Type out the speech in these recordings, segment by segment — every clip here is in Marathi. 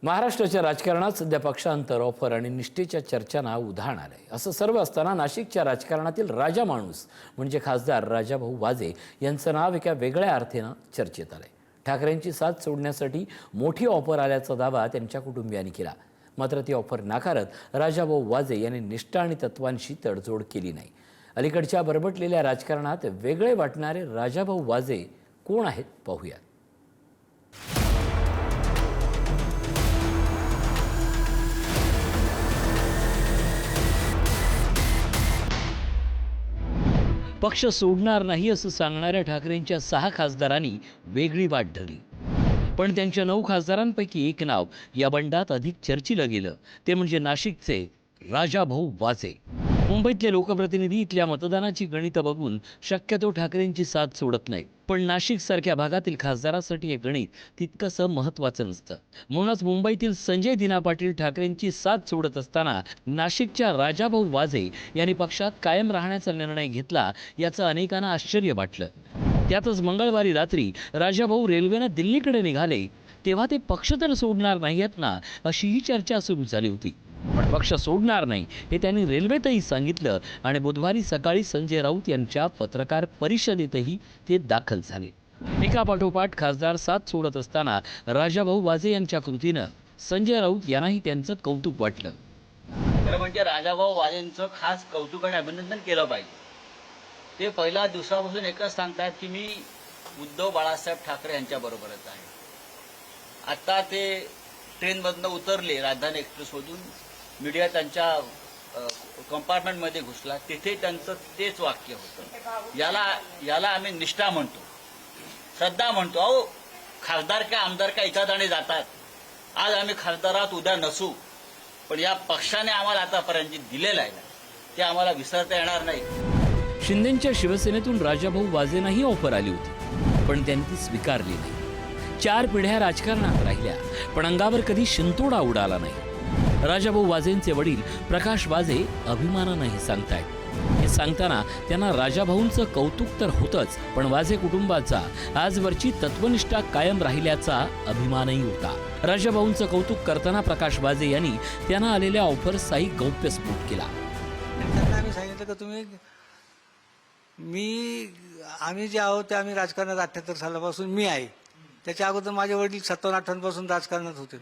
महाराष्ट्राच्या राजकारणात सध्या पक्षांतर, ऑफर आणि निष्ठेच्या चर्चांना उधाण आलंय। असं सर्व असताना नाशिकच्या राजकारणातील राजा माणूस म्हणजे खासदार राजाभाऊ वाजे यांचं नाव एका वेगळ्या अर्थानं चर्चेत आलंय। ठाकरेंची साथ सोडण्यासाठी मोठी ऑफर आल्याचा दावा त्यांच्या कुटुंबियांनी केला। मात्र ती ऑफर नाकारत राजाभाऊ वाजे यांनी निष्ठा आणि तत्वांशी तडजोड केली नाही। अलीकडच्या बरबटलेल्या राजकारणात वेगळे वाटणारे राजाभाऊ वाजे कोण आहेत पाहूया। पक्ष सोडणार नाही असं सांगणाऱ्या ठाकरेंच्या 6 खासदारांनी वेगळी वाट धरली, पण त्यांच्या 9 खासदारांपैकी एक नाव या बंडात अधिक चर्चिलं गेलं ते म्हणजे नाशिकचे राजाभाऊ वाजे। मुंबईतले लोकप्रतिनिधी इथल्या मतदानाची गणितं बघून शक्यतो ठाकरेंची साथ सोडत नाहीत, पण नाशिकसारख्या भागातील खासदारासाठी हे गणित तितकंसं महत्त्वाचं नसतं। म्हणूनच मुंबईतील संजय दिना पाटील ठाकरेंची साथ सोडत असताना नाशिकच्या राजाभाऊ वाजे यांनी पक्षात कायम राहण्याचा निर्णय घेतला, याचं अनेकांना आश्चर्य वाटलं। त्यातच मंगळवारी रात्री राजाभाऊ रेल्वेनं दिल्लीकडे निघाले तेव्हा ते पक्ष तर सोडणार नाहीत ना, अशीही चर्चा सुरू झाली होती। पण पक्ष सोडणार नाही हे त्यांनी रेल्वेतही सांगितलं आणि बुधवारी सकाळी संजय राऊत यांच्या पत्रकार परिषदेतही ते दाखल झाले। एकापाठोपाठ खासदार साथ सोडत असताना राजाभाऊ वाजे यांच्या कृतीनं संजय राऊत यांनाही त्यांचं कौतुक वाटलं। खरं म्हणजे राजाभाऊ वाजेंचं खास कौतुक आणि अभिनंदन केलं पाहिजे। ते पहिल्या दिवसापासून एकच सांगतात की मी उद्धव बाळासाहेब ठाकरे यांच्याबरोबरच आहे। आता ते ट्रेनमधनं उतरले राजधानी एक्सप्रेसमधून, मीडिया त्यांच्या कंपार्टमेंटमध्ये घुसला, तिथे त्यांचं तेच वाक्य होतं, याला आम्ही निष्ठा म्हणतो, श्रद्धा म्हणतो। अहो, खासदार का आमदार का एकादाणे जातात, आज आम्ही खासदारात उद्या नसू, पण या पक्षाने आम्हाला आतापर्यंत जे दिलेलं आहे ते आम्हाला विसरता येणार नाही। शिंदेंच्या शिवसेनेतून राजाभाऊ वाजेंनाही ऑफर आली होती, पण त्यांनी ती स्वीकारली नाही। 4 पिढ्या राजकारणात राहिल्या, पण अंगावर कधी शिंतोडा उडाला नाही। राजाभाऊ वाजेंचे वडील प्रकाश वाजे अभिमानाने सांगतायत। हे सांगताना त्यांना राजाभाऊंचं कौतुक तर होतंच, पण वाजे कुटुंबाचा आजवरची तत्वनिष्ठा कायम राहिल्याचा अभिमानही होता। राजाभाऊंचं कौतुक करताना प्रकाश वाजे यांनी त्यांना आलेल्या ऑफर्सचाही गौप्यस्फोट केला। त्यांना आम्ही सांगितलं की आम्ही जे आहोत ते आम्ही राजकारणात 78 सालापासून मी आहे, त्याच्या अगोदर माझे वडील 57-58 पासून राजकारणात होते।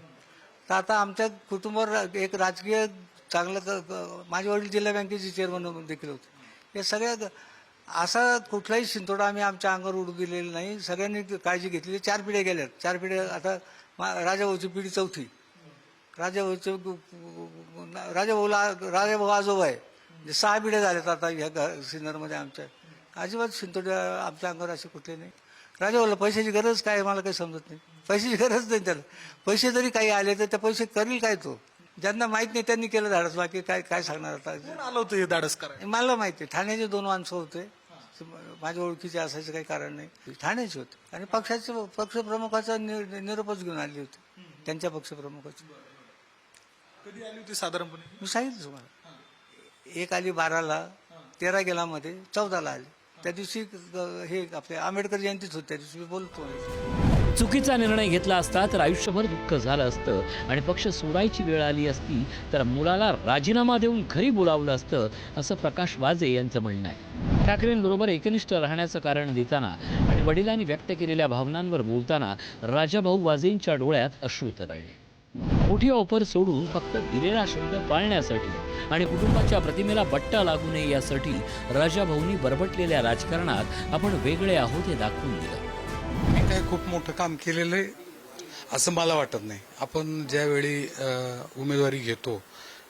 तर आता आमच्या कुटुंबावर एक राजकीय चांगलं माझे वडील जिल्हा बँकेचे चेअरमन देखील होते। हे सगळ्या असा कुठलाही शिंतोडा आम्ही आमच्या अंगावर उडू दिलेला नाही। सगळ्यांनी काळजी घेतली। 4 पिढ्या गेल्यात, 4 पिढ्या आता राजाभाऊची पिढी 4थी। राजाभाऊ आजोबा आहे, 6 पिढ्या झाल्यात आता ह्या सिन्नरमध्ये आमच्या। अजिबात शिंतोड्या आमच्या अंगावर असे कुठले नाही। राजाभाऊला पैशाची गरज काय मला काही समजत नाही। पैशाची गरज नाही त्याला, पैसे जरी काही आले तर त्या पैसे करील काय तो, ज्यांना माहित नाही त्यांनी केलं धाडस, बाकी काय सांगणार आता। आलं होतं हे धाडस करायला? मला माहिती आहे, ठाण्याचे 2 माणसं होते, माझ्या ओळखीचे असायचं काही कारण नाही, ठाण्याचे होते आणि पक्षप्रमुखाचा निरोपच घेऊन आले होते, त्यांच्या पक्षप्रमुखाचा। कधी आली होती साधारणपणे? मी सांगितलं तुम्हाला, एक आली 12ला, 13 गेला मध्ये, 14ला आली। त्या दिवशी हे आपल्या आंबेडकर जयंतीच होती, त्या दिवशी मी बोलतो। चुकीचा निर्णय घेतला असता तर आयुष्यभर दुःख झालं असतं आणि पक्ष सोडायची वेळ आली असती तर मुलाला राजीनामा देऊन घरी बोलावलं असतं, असं प्रकाश वाजे यांचं म्हणणं आहे। ठाकरेंबरोबर एकनिष्ठ राहण्याचं कारण देताना आणि वडिलांनी व्यक्त केलेल्या भावनांवर बोलताना राजाभाऊ वाजेंच्या डोळ्यात अश्रू तरळले। मोठी ऑफर सोडून फक्त दिलेला शब्द पाळण्यासाठी आणि कुटुंबाच्या प्रतिमेला बट्टा लागू नये यासाठी राजाभाऊंनी बरबटलेल्या राजकारणात आपण वेगळे आहोत हे दाखवून दिलं। मी काय खूप मोठं काम केलेलं आहे असं मला वाटत नाही। आपण ज्यावेळी उमेदवारी घेतो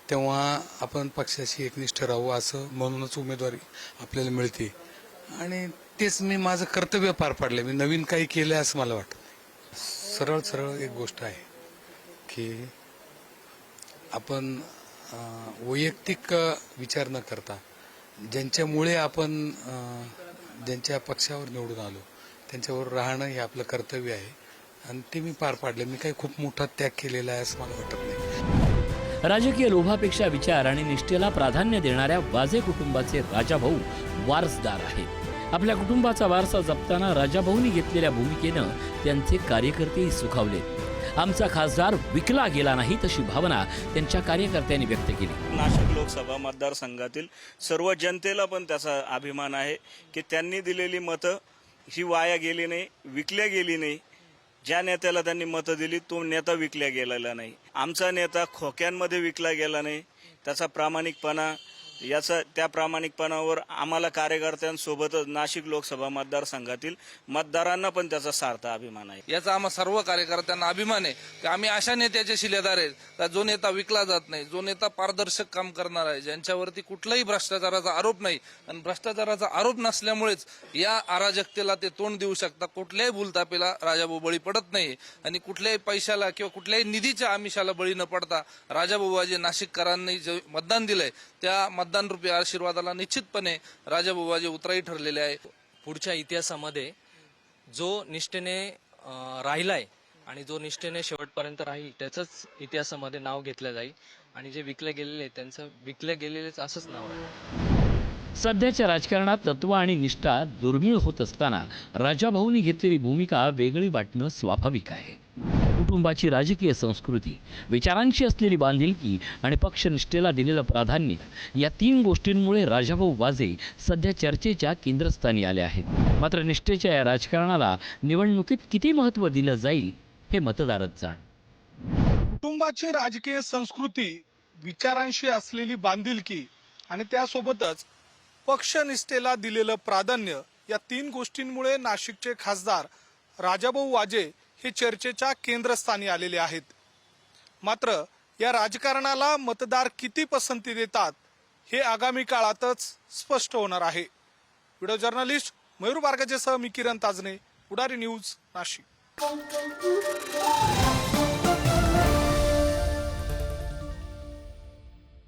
तेव्हा आपण पक्षाशी एकनिष्ठ राहू असं म्हणूनच उमेदवारी आपल्याला मिळते आणि तेच मी माझं कर्तव्य पार पाडलं। मी नवीन काही केलं असं मला वाटत नाही। सरळ एक गोष्ट आहे की आपण वैयक्तिक विचार न करता ज्यांच्यामुळे आपण ज्यांच्या पक्षावर निवडून आलो त्यांच्यावर राहणं हे आपलं कर्तव्य आहे आणि ते मी पार पाडलं। मी काही खूप मोठा त्याग केलेला आहे असं मला वाटत नाही। राजकीय लोभापेक्षा विचार आणि निष्ठेला प्राधान्य देणाऱ्या वाजे कुटुंबाचे राजाभाऊ वारसदार आहेत। आपल्या कुटुंबाचा वारसा जपताना राजाभाऊंनी घेतलेल्या भूमिकेनं त्यांचे कार्यकर्तेही सुखावले। आमचा खासदार विकला गेला नाही तशी भावना त्यांच्या कार्यकर्त्यांनी व्यक्त केली. नाशिक लोकसभा मतदारसंघातील सर्व जनतेला पण त्याचा अभिमान आहे की त्यांनी दिलेली मतं ही वाया गेली नाही, विकल्या गेली नाही. ज्या नेत्याला त्यांनी मतं दिली तो नेता विकल्या गेलेला नाही. आमचा नेता खोक्यांमध्ये विकला गेला नाही. त्याचा प्रामाणिकपणा, त्या प्रामाणिकपणावर आम्हाला कार्यकर्त्यांसोबतच नाशिक लोकसभा मतदारसंघातील मतदारांना पण त्याचा सार्थ अभिमान आहे. याचा आम्हा सर्व कार्यकर्त्यांना अभिमान आहे की आम्ही अशा नेत्याचे शिलेदार आहेत का जो नेता विकला जात नाही, जो नेता पारदर्शक काम करणार आहे, ज्यांच्यावरती कुठलाही भ्रष्टाचाराचा आरोप नाही. आणि भ्रष्टाचाराचा आरोप नसल्यामुळेच या अराजकतेला ते तोंड देऊ शकतात. कुठल्याही भूलतापेला राजाभाऊ बळी पडत नाही आणि कुठल्याही पैशाला किंवा कुठल्याही निधीच्या आमिषाला बळी न पडता राजाभाऊ वाजे नाशिककरांनी जे मतदान दिलंय त्या मतदान रूपी आशीर्वादाला निश्चितपणे राजाभाऊ वाजे उतराई ठरलेले आहे. पुढच्या इतिहासामध्ये जो निष्ठेने राहिलाय आणि जो निष्ठेने शेवटपर्यंत राहील त्याचंच इतिहासामध्ये नाव घेतलं जाईल आणि जे विकले गेलेले त्यांचं विकले गेलेलेच असंच नाव आहे. सध्याच्या राजकारणात तत्व आणि निष्ठा दुर्मिळ होत असताना राजाभाऊंनी घेतलेली भूमिका वेगळी वाटणं स्वाभाविक आहे. कुटुंबाची राजकीय संस्कृती, विचारांशी असलेली बांधिलकी आणि पक्षनिष्ठेला दिलेलं प्राधान्य या 3 गोष्टींमुळे राजाभाऊ वाजे सध्या चर्चेच्या केंद्रस्थानी आले आहेत. मात्र निष्ठेच्या या राजकारणाला निवडणुकीत किती महत्त्व दिलं जाईल हे मतदारच जाण. कुटुंबाची राजकीय संस्कृती, विचारांशी असलेली बांधिलकी आणि त्यासोबतच पक्षनिष्ठेला दिलेलं प्राधान्य या 3 गोष्टींमुळे नाशिकचे खासदार राजाभाऊ वाजे हे चर्चेच्या केंद्रस्थानी आलेले आहेत. मात्र या राजकारणाला मतदार किती पसंती देतात हे आगामी काळातच स्पष्ट होणार आहे. व्हिडिओ जर्नलिस्ट मयूर बारगजेसह मी किरण ताजने, पुढारी न्यूज, नाशिक.